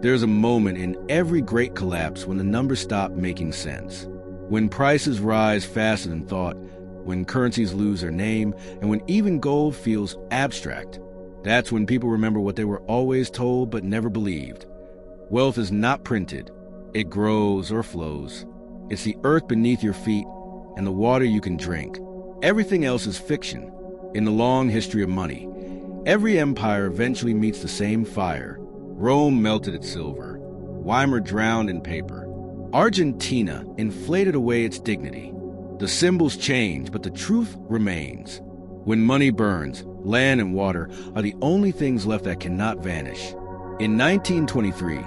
There's a moment in every great collapse when the numbers stop making sense. When prices rise faster than thought, when currencies lose their name, and when even gold feels abstract. That's when people remember what they were always told but never believed. Wealth is not printed. It grows or flows. It's the earth beneath your feet and the water you can drink. Everything else is fiction. In the long history of money, every empire eventually meets the same fire. Rome melted its silver. Weimar drowned in paper. Argentina inflated away its dignity. The symbols change, but the truth remains. When money burns, land and water are the only things left that cannot vanish. In 1923,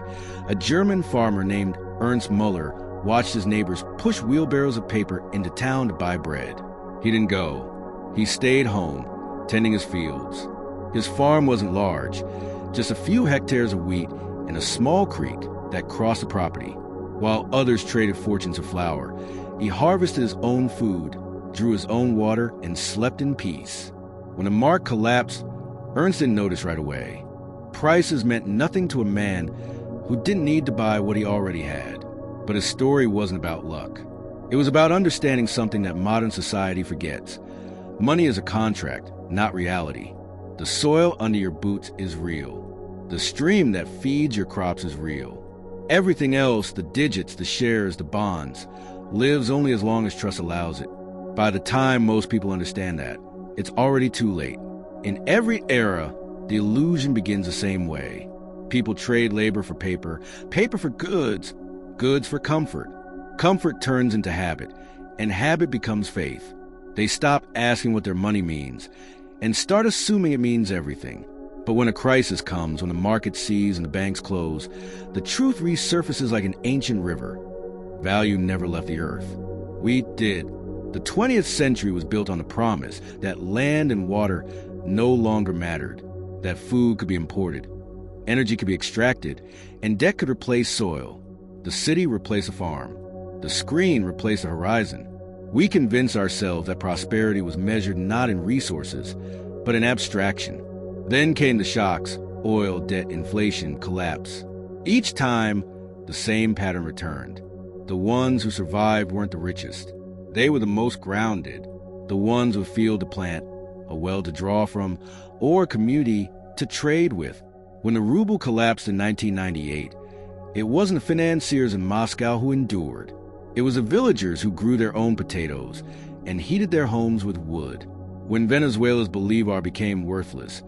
a German farmer named Ernst Müller watched his neighbors push wheelbarrows of paper into town to buy bread. He didn't go. He stayed home, tending his fields. His farm wasn't large, just a few hectares of wheat and a small creek that crossed the property. While others traded fortunes of flour, he harvested his own food, drew his own water, and slept in peace. When the market collapsed, Ernst didn't notice right away. Prices meant nothing to a man who didn't need to buy what he already had. But his story wasn't about luck. It was about understanding something that modern society forgets. Money is a contract, not reality. The soil under your boots is real. The stream that feeds your crops is real. Everything else, the digits, the shares, the bonds, lives only as long as trust allows it. By the time most people understand that, it's already too late. In every era, the illusion begins the same way. People trade labor for paper, paper for goods, goods for comfort. Comfort turns into habit, and habit becomes faith. They stop asking what their money means and start assuming it means everything. But when a crisis comes, when the market sees and the banks close, the truth resurfaces like an ancient river. Value never left the earth. We did. The 20th century was built on the promise that land and water no longer mattered, that food could be imported, energy could be extracted, and debt could replace soil. The city replaced a farm. The screen replaced the horizon. We convinced ourselves that prosperity was measured not in resources, but in abstraction. Then came the shocks: oil, debt, inflation, collapse. Each time, the same pattern returned. The ones who survived weren't the richest. They were the most grounded, the ones with field to plant, a well to draw from, or a community to trade with. When the ruble collapsed in 1998, it wasn't the financiers in Moscow who endured. It was the villagers who grew their own potatoes and heated their homes with wood. When Venezuela's bolivar became worthless,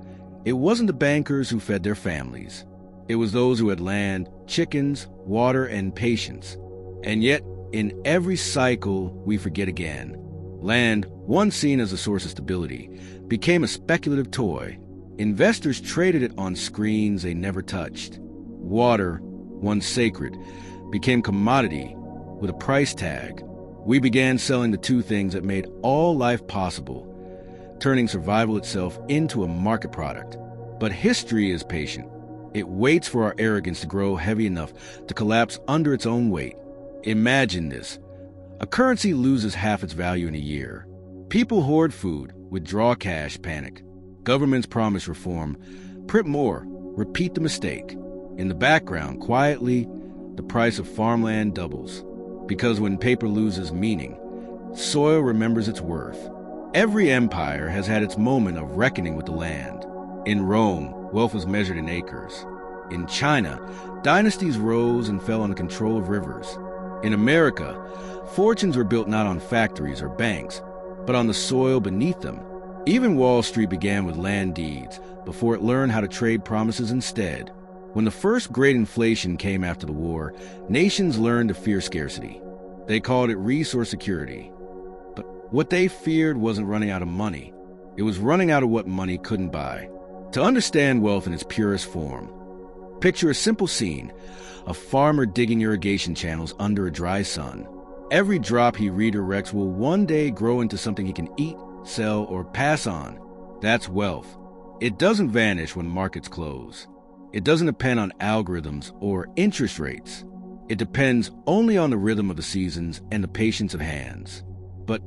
it wasn't the bankers who fed their families. It was those who had land, chickens, water, and patience. And yet, in every cycle, we forget again. Land, once seen as a source of stability, became a speculative toy. Investors traded it on screens they never touched. Water, once sacred, became commodity with a price tag. We began selling the two things that made all life possible, turning survival itself into a market product. But history is patient. It waits for our arrogance to grow heavy enough to collapse under its own weight. Imagine this. A currency loses half its value in a year. People hoard food, withdraw cash, panic. Governments promise reform, print more, repeat the mistake. In the background, quietly, the price of farmland doubles. Because when paper loses meaning, soil remembers its worth. Every empire has had its moment of reckoning with the land. In Rome, wealth was measured in acres. In China, dynasties rose and fell under control of rivers. In America, fortunes were built not on factories or banks, but on the soil beneath them. Even Wall Street began with land deeds before it learned how to trade promises instead. When the first great inflation came after the war, nations learned to fear scarcity. They called it resource security. But what they feared wasn't running out of money. It was running out of what money couldn't buy. To understand wealth in its purest form, picture a simple scene: a farmer digging irrigation channels under a dry sun. Every drop he redirects will one day grow into something he can eat, sell, or pass on. That's wealth. It doesn't vanish when markets close. It doesn't depend on algorithms or interest rates. It depends only on the rhythm of the seasons and the patience of hands. But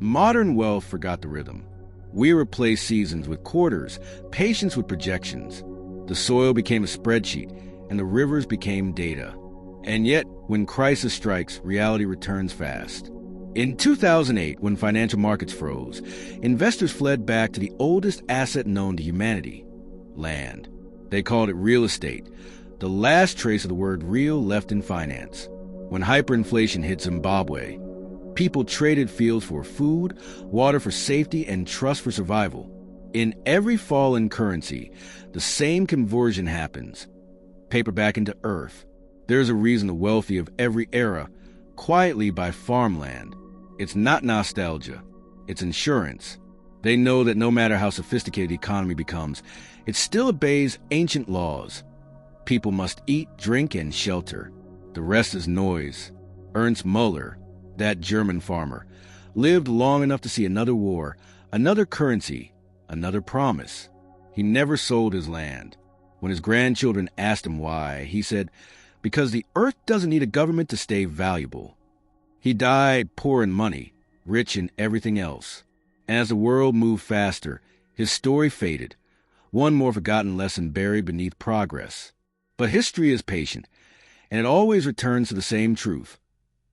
modern wealth forgot the rhythm. We replaced seasons with quarters, patience with projections. The soil became a spreadsheet, and the rivers became data. And yet, when crisis strikes, reality returns fast. In 2008, when financial markets froze, investors fled back to the oldest asset known to humanity: land. They called it real estate, the last trace of the word real left in finance. When hyperinflation hit Zimbabwe, people traded fields for food, water for safety, and trust for survival. In every fall in currency, the same conversion happens. Paper back into earth. There's a reason the wealthy of every era quietly buy farmland. It's not nostalgia. It's insurance. They know that no matter how sophisticated the economy becomes, it still obeys ancient laws. People must eat, drink, and shelter. The rest is noise. Ernst Muller, that German farmer, lived long enough to see another war, another currency, another promise. He never sold his land. When his grandchildren asked him why, he said, "Because the earth doesn't need a government to stay valuable." He died poor in money, rich in everything else. As the world moved faster, his story faded, one more forgotten lesson buried beneath progress. But history is patient, and it always returns to the same truth.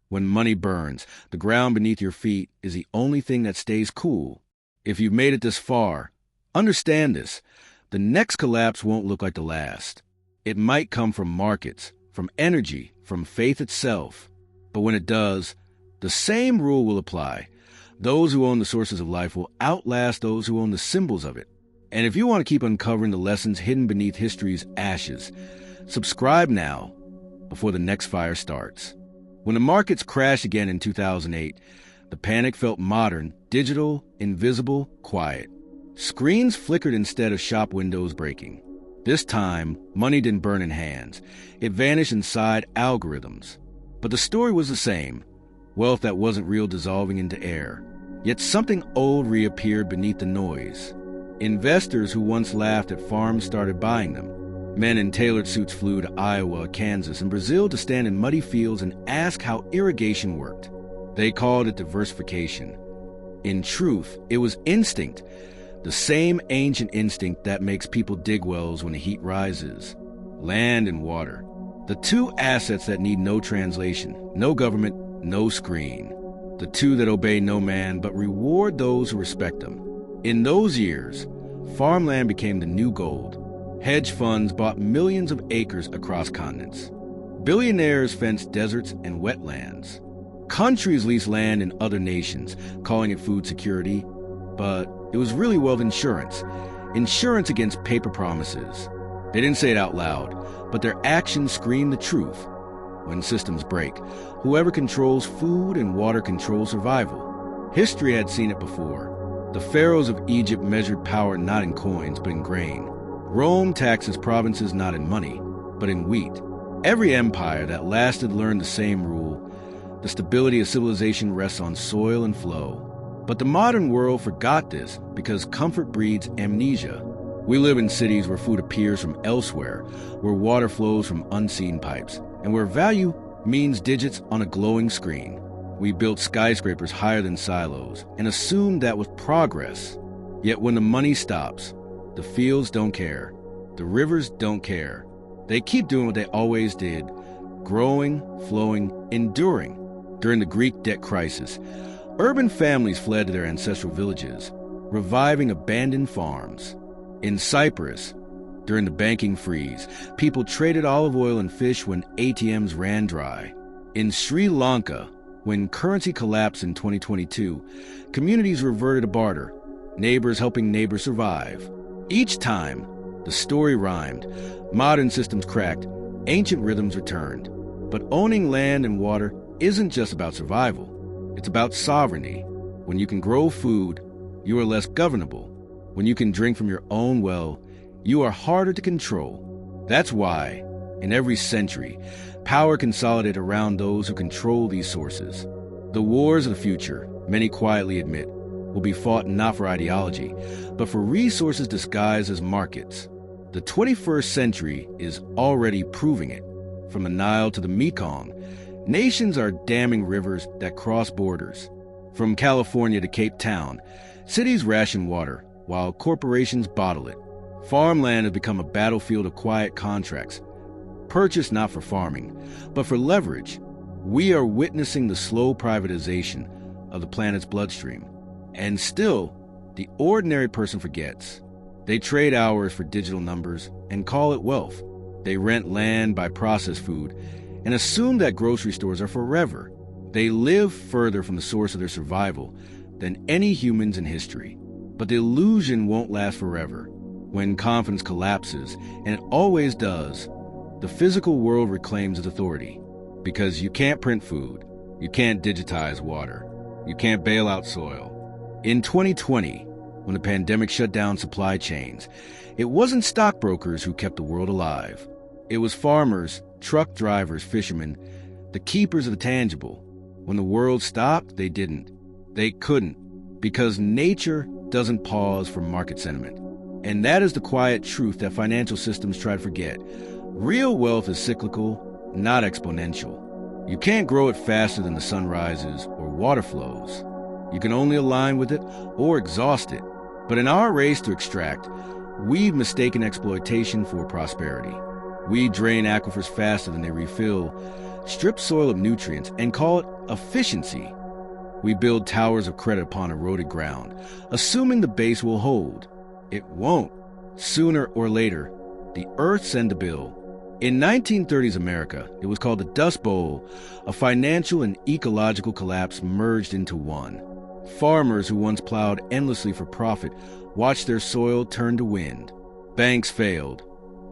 When money burns, the ground beneath your feet is the only thing that stays cool. If you've made it this far, understand this: the next collapse won't look like the last. It might come from markets, from energy, from faith itself. But when it does, the same rule will apply. Those who own the sources of life will outlast those who own the symbols of it. And if you want to keep uncovering the lessons hidden beneath history's ashes, subscribe now before the next fire starts. When the markets crashed again in 2008, the panic felt modern, digital, invisible, quiet. Screens flickered instead of shop windows breaking. This time, money didn't burn in hands. It vanished inside algorithms. But the story was the same: wealth that wasn't real dissolving into air. Yet something old reappeared beneath the noise. Investors who once laughed at farms started buying them. Men in tailored suits flew to Iowa, Kansas, and Brazil to stand in muddy fields and ask how irrigation worked. They called it diversification. In truth, it was instinct, the same ancient instinct that makes people dig wells when the heat rises. Land and water, the two assets that need no translation, no government, no screen. The two that obey no man but reward those who respect them. In those years, farmland became the new gold. Hedge funds bought millions of acres across continents. Billionaires fenced deserts and wetlands. Countries leased land in other nations, calling it food security, but it was really wealth insurance. Insurance against paper promises. They didn't say it out loud, but their actions screamed the truth. When systems break, whoever controls food and water controls survival. History had seen it before. The pharaohs of Egypt measured power not in coins, but in grain. Rome taxes provinces not in money, but in wheat. Every empire that lasted learned the same rule: the stability of civilization rests on soil and flow. But the modern world forgot this because comfort breeds amnesia. We live in cities where food appears from elsewhere, where water flows from unseen pipes, and where value means digits on a glowing screen. We built skyscrapers higher than silos and assumed that was progress. Yet when the money stops, the fields don't care. The rivers don't care. They keep doing what they always did: growing, flowing, enduring. During the Greek debt crisis, urban families fled to their ancestral villages, reviving abandoned farms. In Cyprus, during the banking freeze, people traded olive oil and fish when ATMs ran dry. In Sri Lanka, when currency collapsed in 2022, communities reverted to barter, neighbors helping neighbors survive. Each time, the story rhymed. Modern systems cracked, ancient rhythms returned. But owning land and water isn't just about survival. It's about sovereignty. When you can grow food, you are less governable. When you can drink from your own well, you are harder to control. That's why, in every century, power consolidated around those who control these sources. The wars of the future, many quietly admit, will be fought not for ideology, but for resources disguised as markets. The 21st century is already proving it. From the Nile to the Mekong, nations are damming rivers that cross borders. From California to Cape Town, cities ration water, while corporations bottle it. Farmland has become a battlefield of quiet contracts. purchased not for farming, but for leverage. We are witnessing the slow privatization of the planet's bloodstream. And still, the ordinary person forgets. They trade hours for digital numbers and call it wealth. They rent land, buy processed food, and assume that grocery stores are forever. They live further from the source of their survival than any humans in history. But the illusion won't last forever. When confidence collapses, and it always does, the physical world reclaims its authority. Because you can't print food, you can't digitize water, you can't bail out soil. In 2020, when the pandemic shut down supply chains, it wasn't stockbrokers who kept the world alive. It was farmers, truck drivers, fishermen, the keepers of the tangible. When the world stopped, they didn't. They couldn't, because nature doesn't pause for market sentiment. And that is the quiet truth that financial systems try to forget. Real wealth is cyclical, not exponential. You can't grow it faster than the sun rises or water flows. You can only align with it or exhaust it. But in our race to extract, we've mistaken exploitation for prosperity. We drain aquifers faster than they refill, strip soil of nutrients, and call it efficiency. We build towers of credit upon eroded ground, assuming the base will hold. It won't. Sooner or later, the earth sends the bill. In 1930s America, it was called the Dust Bowl. A financial and ecological collapse merged into one. Farmers who once plowed endlessly for profit watched their soil turn to wind. Banks failed.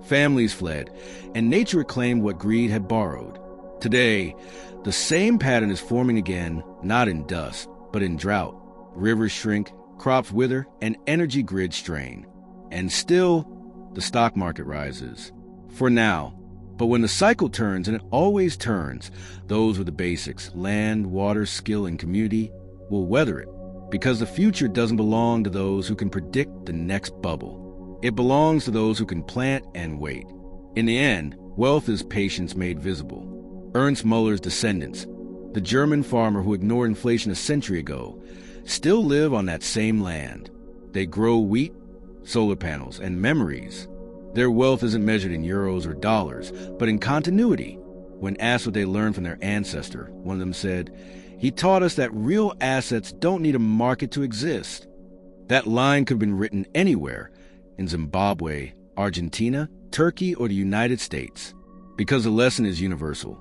Families fled, and nature reclaimed what greed had borrowed. Today, the same pattern is forming again, not in dust, but in drought. Rivers shrink, crops wither, and energy grids strain. And still, the stock market rises. For now. But when the cycle turns, and it always turns, those with the basics, land, water, skill, and community, will weather it. Because the future doesn't belong to those who can predict the next bubble. It belongs to those who can plant and wait. In the end, wealth is patience made visible. Ernst Muller's descendants, the German farmer who ignored inflation a century ago, still live on that same land. They grow wheat, solar panels, and memories. Their wealth isn't measured in euros or dollars, but in continuity. When asked what they learned from their ancestor, one of them said, "He taught us that real assets don't need a market to exist." That line could have been written anywhere, in Zimbabwe, Argentina, Turkey, or the United States, because the lesson is universal.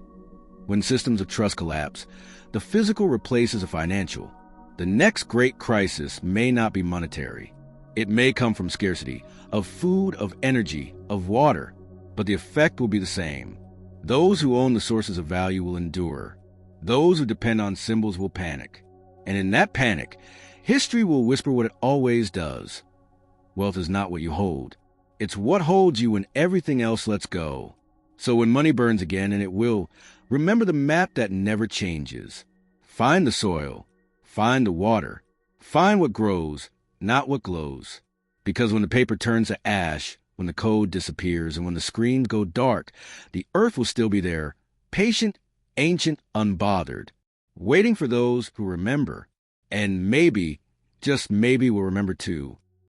When systems of trust collapse, the physical replaces the financial. The next great crisis may not be monetary. It may come from scarcity, of food, of energy, of water, but the effect will be the same. Those who own the sources of value will endure. Those who depend on symbols will panic. And in that panic, history will whisper what it always does. Wealth is not what you hold. It's what holds you when everything else lets go. So when money burns again, and it will, remember the map that never changes. Find the soil. Find the water. Find what grows, not what glows. Because when the paper turns to ash, when the code disappears, and when the screens go dark, the earth will still be there, patient, ancient, unbothered, waiting for those who remember. And maybe, just maybe, will remember too.